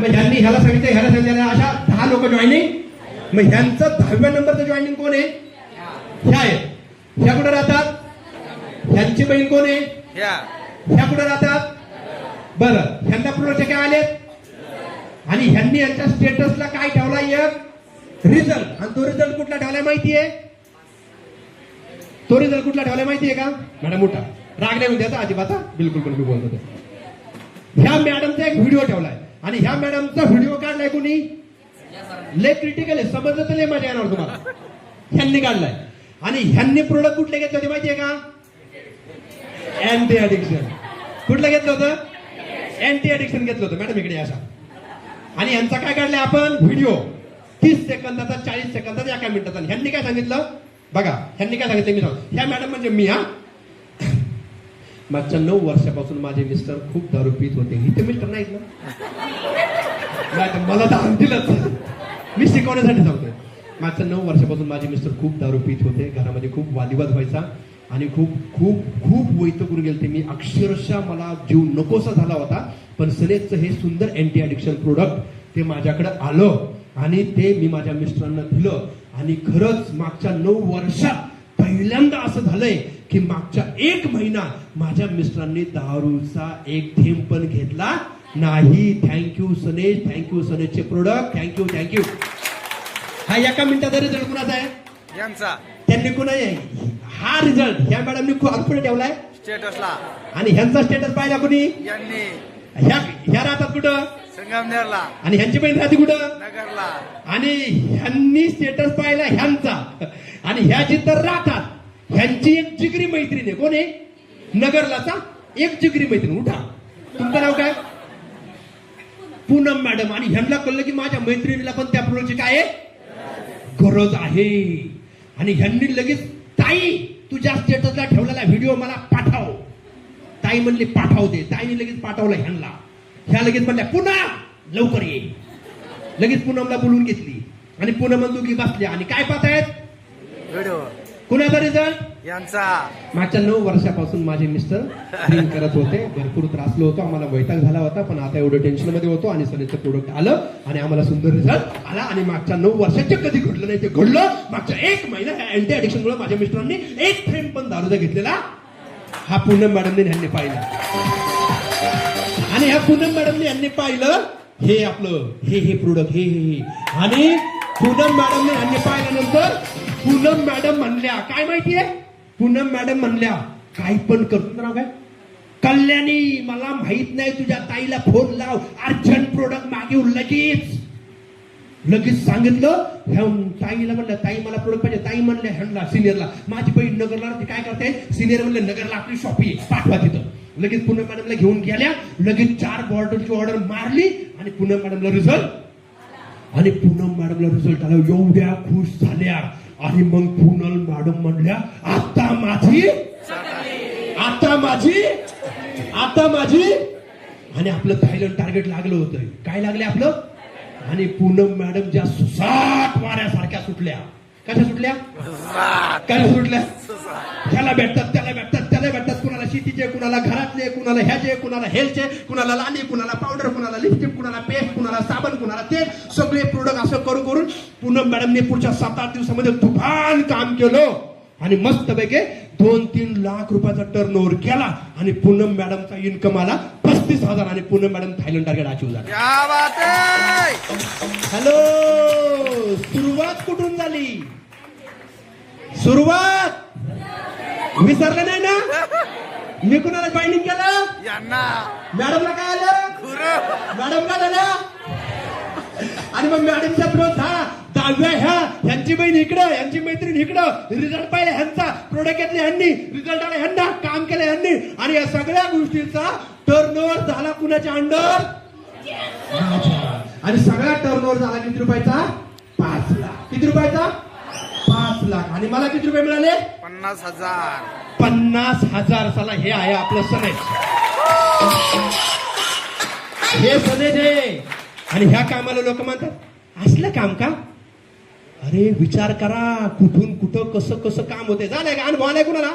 मग ह्यांनी ह्याला सांगितलं, ह्याला सांगितलं, अशा 10 लोक जॉईनिंग. मग ह्यांचं 10व्या नंबरचं जॉईनिंग कोण आहे? ह्या आहे. ह्या कुठे राहतात? ह्यांची बहीण कोण आहे? ह्या कुठे राहतात? बरं, ह्यांना प्रोजेक्ट काय आलेत? आणि ह्यांनी यांच्या स्टेटसला काय ठेवला? एक रिझल्ट. आणि तो रिझल्ट कुठला ठेवलाय माहितीये? तो रिझल्ट कुठला ठेवलाय माहितीये का मॅडम? मोठा राग नाही द्यायचा अजिबात, बिलकुल पण मी बोलतो. ह्या मॅडमचा एक व्हिडिओ ठेवलाय आणि ह्या मॅडमचा व्हिडिओ काढलाय कोणी? लय क्रिटिकल आहे, समजलं तर लय मजा येणार तुम्हाला. ह्यांनी काढलाय. आणि ह्यांनी प्रोडक्ट कुठले घेतले होते माहितीये का? Anti addiction. कुठलं घेतलं होतं? अँटी ऍडिक्शन घेतलं होतं. मॅडम इकडे असा. आणि यांचा काय काढलाय आपण व्हिडिओ? 30 सेकंदाचा, 40 सेकंदाचा, 1 मिनिटाचा. ह्यांनी काय सांगितलं बघा? ह्यांनी काय सांगितलं मी सांग. ह्या मॅडम म्हणजे मी. मागच्या 9 वर्षापासून माझे मिस्टर खूप दारू पित होते. इथे मिस्टर नाहीत ना, मला दारू दिलंच. मी शिकवण्यासाठी सांगतोय. मागच्या 9 वर्षापासून माझे मिस्टर खूप दारू पित होते. घरामध्ये खूप वादविवाद व्हायचा आणि खूप खूप खूप वैतागून गेलते मी. अक्षरशः मला जीव नकोसा झाला होता. पण सनेजचं हे सुंदर अँटी ॲडिक्शन प्रोडक्ट ते माझ्याकडे आलं आणि ते मी माझ्या मिस्टरांना दिलं. आणि खरंच मागच्या 9 वर्षात पहिल्यांदा असं झालंय की मागच्या 1 महिना माझ्या मिस्टरांनी दारूचा एक थेंब पण घेतला नाही. थँक्यू सनेज, थँक्यू सनेजचे प्रोडक्ट, थँक्यू थँक्यू. हा 1 मिनिटाचा रिझल्ट कुणाचा आहे? यांचा. त्यांनी कुणा हा रिझल्ट ह्या मॅडमनी खूप अल्पडे ठेवलाय स्टेटसला. आणि ह्यांचा स्टेटस पाहिला कुणी? यांनी. ह्या राहतात कुठं? संगमनेरला. आणि ह्यांची बहीण राहते कुठं? नगरला. आणि ह्यांनी स्टेटस पाहिला ह्यांचा. आणि ह्या जिथं राहतात ह्यांची एक जिगरी मैत्रीण आहे. कोण आहे? नगरलाचा एक जिगरी मैत्रीण. उठा, तुमचं नाव काय? पूनम मॅडम. आणि ह्यांना कळलं की माझ्या मैत्रिणीला पण त्या प्रोडक्टची काय गरज आहे. आणि ह्यांनी लगेच, ताई तुझ्या स्टेटसला ठेवलेला व्हिडिओ मला पाठव. ताई म्हणली पाठवते. ताईने लगेच पाठवला ह्यांना. ह्या लगेच म्हणल्या पुन्हा लवकर ये. लगेच पूनमला बोलून घेतली आणि पूनम दोघी बसल्या आणि काय पाहतायत? व्हिडिओ. कुणाचा रिझल्ट? यांचा. मागच्या 9 वर्षापासून माझे मिस्टर ड्रिंक करत होते. भरपूर त्रासलो होतो, आम्हाला वैताग झाला होता. पण आता एवढं टेन्शन मध्ये होतो आणि सनेजचं प्रोडक्ट आलं आणि आम्हाला सुंदर रिझल्ट आला. आणि मागच्या 9 वर्षाचे कधी घडलं नाही ते घडलं. मागच्या 1 महिना अँटी ऍडिक्शन मुळे माझ्या मिस्टरांनी एक थेंब पण दारूचा घेतलेला हा पूनम मॅडमने ह्यांनी पाहिलं. आणि ह्या पूनम मॅडमने यांनी पाहिलं हे आपलं हे प्रोडक्ट हे. आणि पूनम मॅडमने यांनी पाहिल्यानंतर पूनम मॅडम म्हणल्या काय माहितीये? पूनम मॅडम म्हणल्या काही पण करतो ना काय? कल्याणी मला माहित नाही, तुझ्या ताईला फोन लाव, अर्जंट प्रोडक्ट मागेऊ. लगेच सांगितलं. ह्या ताईला म्हणलं ताई मला प्रोडक्ट पाहिजे. ताई म्हणल्या ह्यांना सिनियरला, माझी बहीण नगरला ते काय करते? सिनियर म्हणले नगरला आपली शॉप आहे, पाठवा तिथं. लगेच पूनम मॅडमला घेऊन गेल्या. लगेच 4 बॉटलची ऑर्डर मारली आणि पूनम मॅडमला रिझल्ट. आणि पूनम मॅडमला रिझल्ट आला. एवढ्या खुश झाल्या. आणि मग पूनम मॅडम म्हणल्या आता माझी. आणि आपलं थायलंड टार्गेट लागलं होतं. काय लागले आपलं? आणि पूनम मॅडम ज्या सुसाट वाऱ्यासारख्या सुटल्या. कशा सुटल्या? काय सुटल्या? ह्याला भेटतात, त्याला भेटतात, त्याला भेटतात. कुणाला शेतीचे, कुणाला घरातले, कुणाला ह्याचे, कुणाला हेल्थचे, कुणाला लाली, कुणाला पावडर, कुणाला लिपस्टिक, कुणाला पेस्ट, कुणाला साबण, कुणाला तेल, सगळे प्रोडक्ट असं करून पूनम मॅडमने पुढच्या 7-8 दिवसामध्ये तुफान काम केलं. आणि मस्तपैकी 2-3 लाख रुपयाचा टर्नओव्हर केला. आणि पूनम मॅडमचा इन्कम आला 35,000. आणि Poonam madam Thailand target achieve झाला. हॅलो, सुरुवात कुठून झाली? सुरुवात विसरलं नाही ना? मी कुणाला जॉईनिंग केलं? मॅडमला काय आलं? मॅडम काय झालं? आणि मग मॅडमचा ग्रोथ हा 10व्या ह्यांची बहीण इकडं, ह्यांची मैत्रीण इकडं. रिझल्ट पाहिला ह्यांचा, प्रोडक्ट घेतले ह्यांनी, रिझल्ट आला ह्यांना, काम केलं ह्यांनी. आणि या सगळ्या गोष्टींचा टर्नओव्हर झाला कुणाच्या अंडर? आणि सगळा टर्नओव्हर झाला किती रुपयाचा? 5 लाख. किती रुपयाचा? 5 लाख. आणि मला किती रुपये मिळाले? 50,000. 50,000. चला हे आहे आपलं सनेज. हे सनेज आहे. आणि ह्या कामाला लोक म्हणतात असलं काम का? अरे विचार करा, कुठून कुठं कसं कसं काम होते. झालंय का? अनुभव आलाय कुणाला?